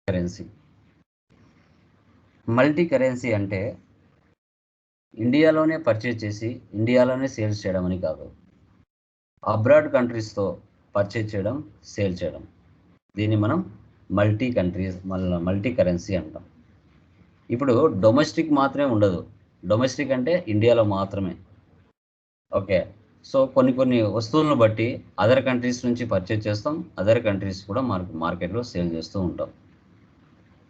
Currency. Multi currency అంటే ఇండియాలోనే purchase చేసి ఇండియాలోనే సేల్స్ చేయడం అని కాదు, అబ్రాడ్ కంట్రీస్తో పర్చేజ్ చేయడం, సేల్ చేయడం. దీన్ని మనం మల్టీ కరెన్సీ అంటాం. ఇప్పుడు డొమెస్టిక్ మాత్రమే ఉండదు. డొమెస్టిక్ అంటే ఇండియాలో మాత్రమే. ఓకే, సో కొన్ని వస్తువులను బట్టి అదర్ కంట్రీస్ నుంచి పర్చేజ్ చేస్తాం, అదర్ కంట్రీస్ కూడా మార్కెట్లో సేల్ చేస్తూ ఉంటాం.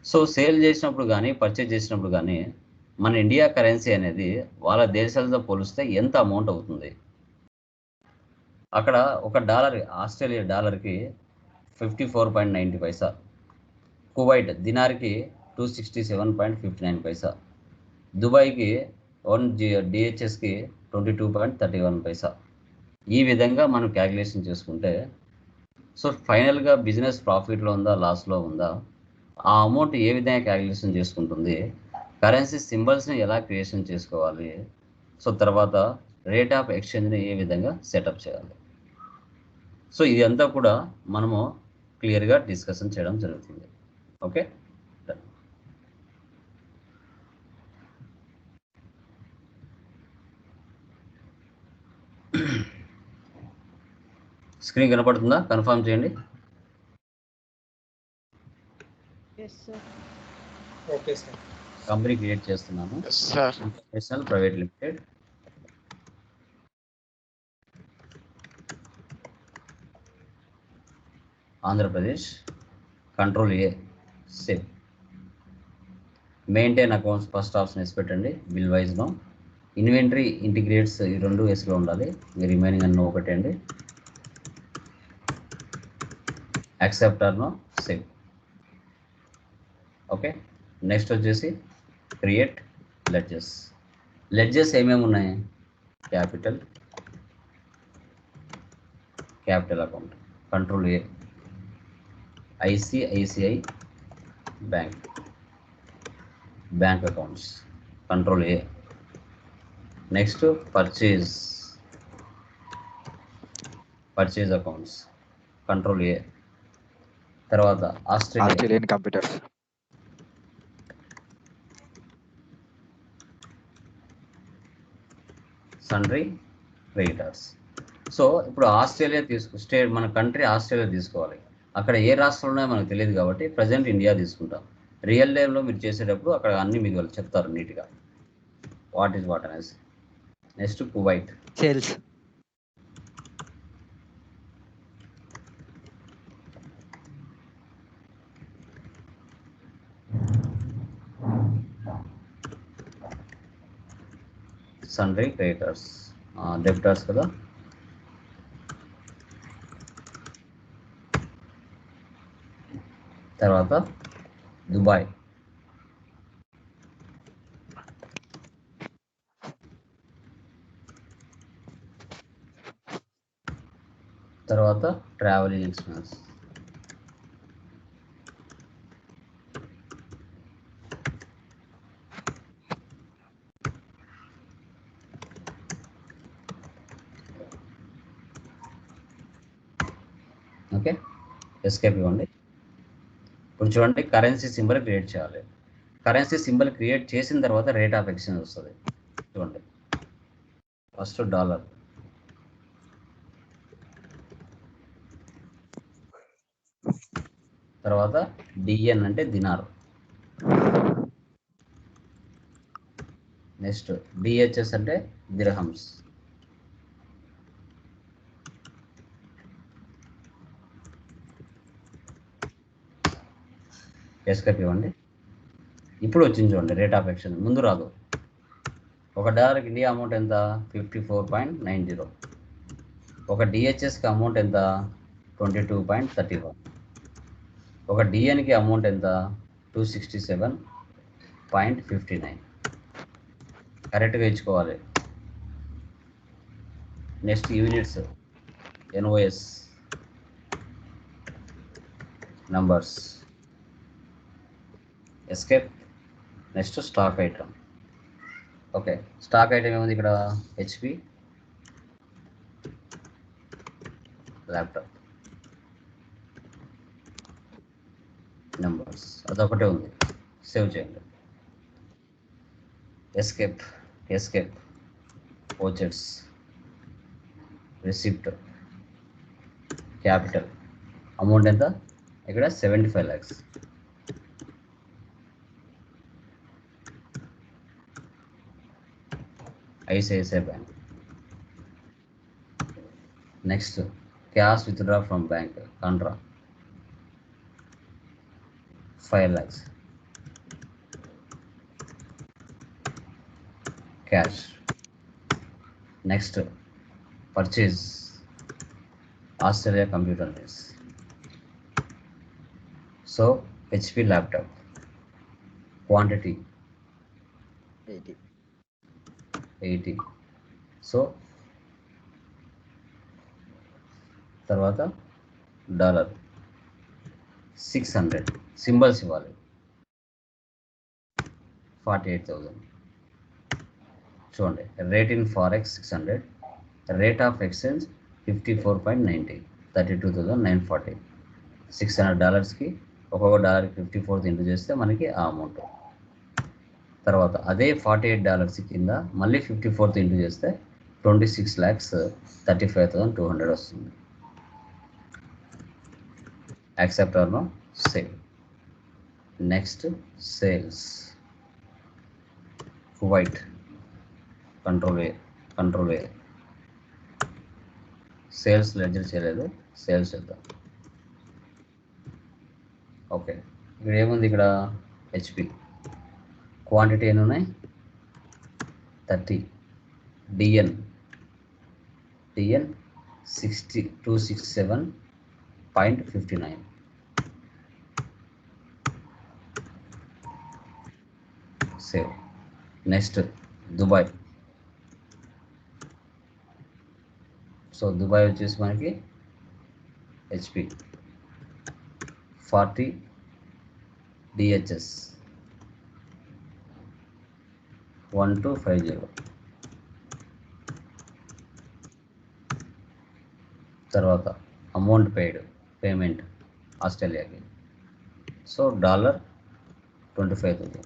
సో సేల్ చేసినప్పుడు కానీ పర్చేజ్ చేసినప్పుడు కానీ మన ఇండియా కరెన్సీ అనేది వాళ్ళ దేశాలతో పోలిస్తే ఎంత అమౌంట్ అవుతుంది. అక్కడ ఒక డాలర్, ఆస్ట్రేలియా డాలర్కి 54.90 పైసా, కువైట్ దినార్కి 267.59 పైసా, దుబాయ్కి 1 డిహెచ్ఎస్కి 22.31 పైసా. ఈ విధంగా మనం క్యాలిక్యులేషన్ చేసుకుంటే సో ఫైనల్గా బిజినెస్ ప్రాఫిట్లో ఉందా, లాస్లో ఉందా, ఆ అమౌంట్ ఏ విధంగా క్యాలిక్యులేషన్ చేసుకుంటుంది, కరెన్సీ సింబల్స్ని ఎలా క్రియేషన్ చేసుకోవాలి, సో తర్వాత రేట్ ఆఫ్ ఎక్స్చేంజ్ని ఏ విధంగా సెటప్ చేయాలి. సో ఇదంతా కూడా మనము క్లియర్గా డిస్కషన్ చేయడం జరుగుతుంది. ఓకే, స్క్రీన్ కనపడుతుందా? కన్ఫర్మ్ చేయండి. కంపెనీ క్రియేట్ చేస్తున్నాను, international private limited, Andhra Pradesh. Control a, save. Maintain accounts first option వేసి పెట్టండి. బిల్ వైజ్లో ఇన్వెంటరీ ఇంటిగ్రేట్స్ ఈ 2 వేస్లో ఉండాలి. మీ రిమైనింగ్ అన్నీ ఒకటే అండి. యాక్సెప్టర్ను సేవ్. ఓకే, నెక్స్ట్ వచ్చేసి క్రియేట్ లెడ్జెస్. లెడ్జెస్ ఏమేమి ఉన్నాయి? Capital account, control A. ICICI bank accounts, control A. Next purchase accounts, control A. తర్వాత ఆస్ట్రేలియన్ కంప్యూటర్స్, సన్రీ క్రెడిటర్స్. సో ఇప్పుడు ఆస్ట్రేలియా మన కంట్రీ ఆస్ట్రేలియా తీసుకోవాలి. అక్కడ ఏ రాష్ట్రాలు ఉన్నాయో మనకు తెలియదు కాబట్టి ప్రజెంట్ ఇండియా తీసుకుంటాం. రియల్ టైంలో మీరు చేసేటప్పుడు అక్కడ అన్ని మీకు వాళ్ళు చెప్తారు నీట్గా వాట్ ఈజ్ వాట్ అనేసి. నెక్స్ట్ కువైట్ సేల్స్, సన్రీ క్రెడిటర్స్, డెబ్టర్స్ కదా. తర్వాత దుబాయ్, తర్వాత ట్రావెలింగ్ ఎక్స్పెన్స్, ఓకే. ఎస్కేప్ ఇవ్వండి. ఇప్పుడు చూడండి, కరెన్సీ సింబల్ క్రియేట్ చేయాలి. కరెన్సీ సింబల్ క్రియేట్ చేసిన తర్వాత రేట్ ఆఫ్ ఎక్స్చేంజ్ వస్తుంది. చూడండి, ఫస్ట్ డాలర్, తర్వాత డిఎన్ అంటే దినార్, నెక్స్ట్ డిహెచ్ఎస్ అంటే దిర్హమ్స్, ఎస్కేప్ ఇవ్వండి. ఇప్పుడు వచ్చింది చూడండి రేట్ ఆఫ్ ఎక్స్చేంజ్. ముందు రాదు. ఒక డాలర్కి ఇండియా అమౌంట్ ఎంత? 54.90. ఒక డిహెచ్ఎస్కి అమౌంట్ ఎంత? 22.31. ఒక డిఎన్కి అమౌంట్ ఎంత? 267.59. కరెక్ట్గా ఇచ్చుకోవాలి. Next units, NOS numbers, escape. Next stock item. Okay, stock item ఏముంది ఇక్కడ? HP laptop. నెంబర్స్ అదొకటే ఉంది, సేవ్ చేయండి. ఎస్కేప్ ఓచెట్స్ రిసిప్ట్ క్యాపిటల్ అమౌంట్ ఎంత ఇక్కడ 75 lakhs. ICICI bank. Next cash withdraw from bank Contra 5 lakhs cash. Next purchase Australia computer needs. So HP laptop quantity 80. So తర్వాత $600 symbols ఇవ్వాలి 48,000. చూడండి rate in forex 600, rate of exchange 54.90, 32,940. $600కి ఒక్కొక్క డాలర్కి 54 into చేస్తే మనకి ఆ amount. తర్వాత అదే $48 కింద మళ్ళీ 54 ఇంటూ చేస్తే 26,35,200 వస్తుంది. Accept or no, save. Next sales Kuwait control A sales ledger చేయలేదు, సేల్స్ చేద్దాం. ఓకే ఇక్కడ ఏముంది, ఇక్కడ హెచ్పి క్వాంటిటీ ఎన్ని ఉన్నాయి 30, DN 267.59. Save. Next Dubai. So Dubai వచ్చేసి మనకి హెచ్పి 40 డిహెచ్ఎస్ 1250. తర్వాత అమౌంట్ పేమెంట్ ఆస్ట్రేలియాకి. సో $25,000.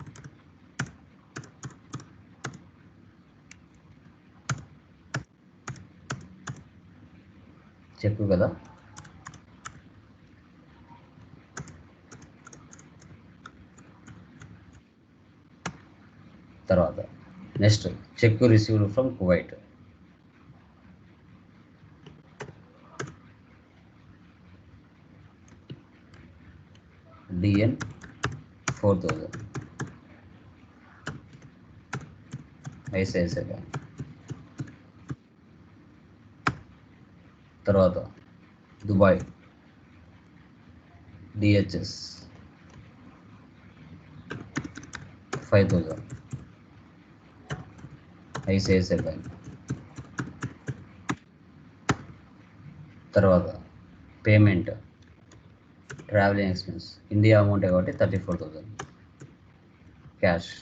చెప్పు కదా. తర్వాత next check received from Kuwait. DN 4,000 ICICI bank. తర్వాత దుబాయ్ డిహెచ్ఎస్ 5,000 ఐసిఐసిఐ బ్యాంక్. తర్వాత payment travelling expense India amount కాబట్టి 34,000 క్యాష్.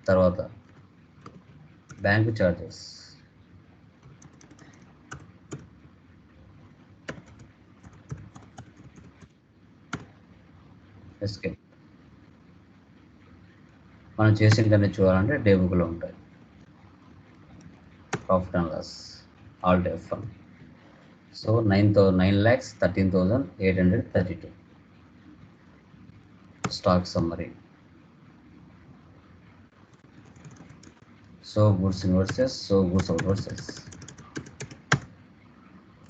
తర్వాత బ్యాంకు చార్జెస్ ఎస్కేప్. మనం చేసిందన్నీ చూడాలంటే డే బుక్లో ఉంటాయి. Profit and loss all day fund. So 9,13,832. Stock summary. So goods inwards, so goods outwards.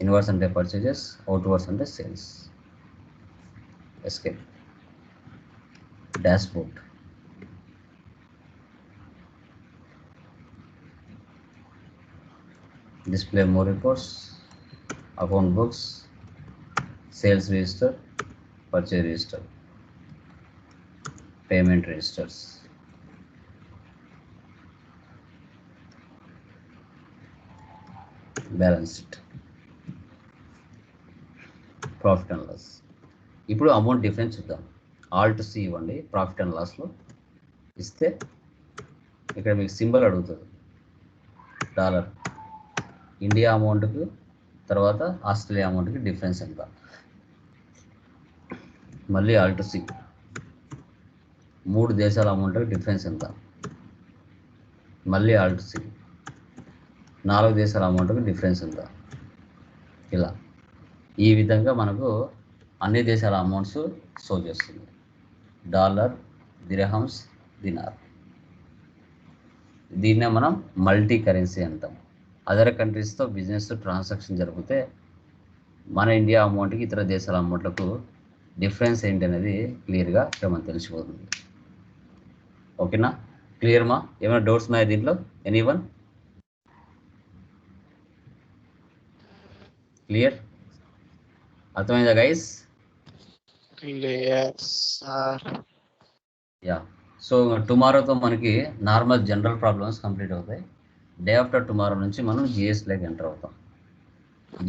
Inward అంటే purchases, outward అంటే sales. Escape. Dashboard. Display more reports, account books, sales register, purchase register, payment registers. Balance sheet. Profit and loss. ఇప్పుడు amount difference చూద్దాం. Alt C ఇవ్వండి profit and లాస్లో ఇస్తే ఇక్కడ మీకు symbol అడుగుతుంది dollar. India అమౌంట్కి తర్వాత ఆస్ట్రేలియా అమౌంట్కి డిఫరెన్స్ ఎంత. మళ్ళీ ఆల్ట్ సి. 3 దేశాల అమౌంట్కి డిఫరెన్స్ ఎంత? మళ్ళీ ఆల్ట్ సి. 4 దేశాల అమౌంట్కి డిఫరెన్స్ ఎంత? ఇలా ఈ విధంగా మనకు అన్ని దేశాల అమౌంట్స్ షో చేస్తుంది. Dollar, dirhams, dinar. దీన్నే మనం మల్టీ కరెన్సీ అంటాం. అదర్ కంట్రీస్తో బిజినెస్ ట్రాన్సాక్షన్ జరిపితే మన ఇండియా అమౌంట్కి ఇతర దేశాల అమౌంట్లకు డిఫరెన్స్ ఏంటి అనేది క్లియర్గా ఇక్కడ మనకు తెలిసిపోతుంది. ఓకేనా? క్లియర్ మా? ఏమైనా డౌట్స్ ఉన్నాయా దీంట్లో? ఎనీవన్? క్లియర్? అర్థమైందా గైస్? యా. సో టుమారోతో మనకి నార్మల్ జనరల్ ప్రాబ్లమ్స్ కంప్లీట్ అవుతాయి. డే ఆఫ్టర్ టుమారో నుంచి మనం జిఎస్టీలోకి ఎంటర్ అవుతాం.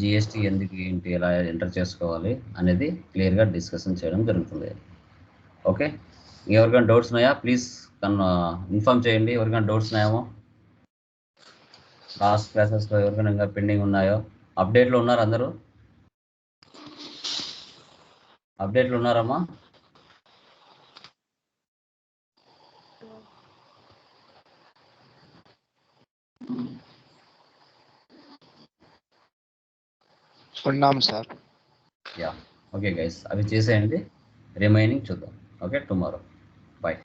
జిఎస్టీ ఎందుకు, ఏంటి, ఎలా ఎంటర్ చేసుకోవాలి అనేది క్లియర్గా డిస్కషన్ చేయడం జరుగుతుంది. ఓకే, ఎవరికైనా డౌట్స్ ఉన్నాయా? ప్లీజ్ ఇన్ఫార్మ్ చేయండి. ఎవరికైనా డౌట్స్ ఉన్నాయేమో, లాస్ట్ క్లాసెస్లో ఎవరికైనా ఇంకా పెండింగ్ ఉన్నాయో. అప్డేట్లో ఉన్నారు అందరూ? అప్డేట్లు ఉన్నారమ్మా? ఉన్నాం సార్. యా, ఓకే గైస్, అవి చేసేయండి. రిమైనింగ్ చూద్దాం. Okay, tomorrow. బాయ్.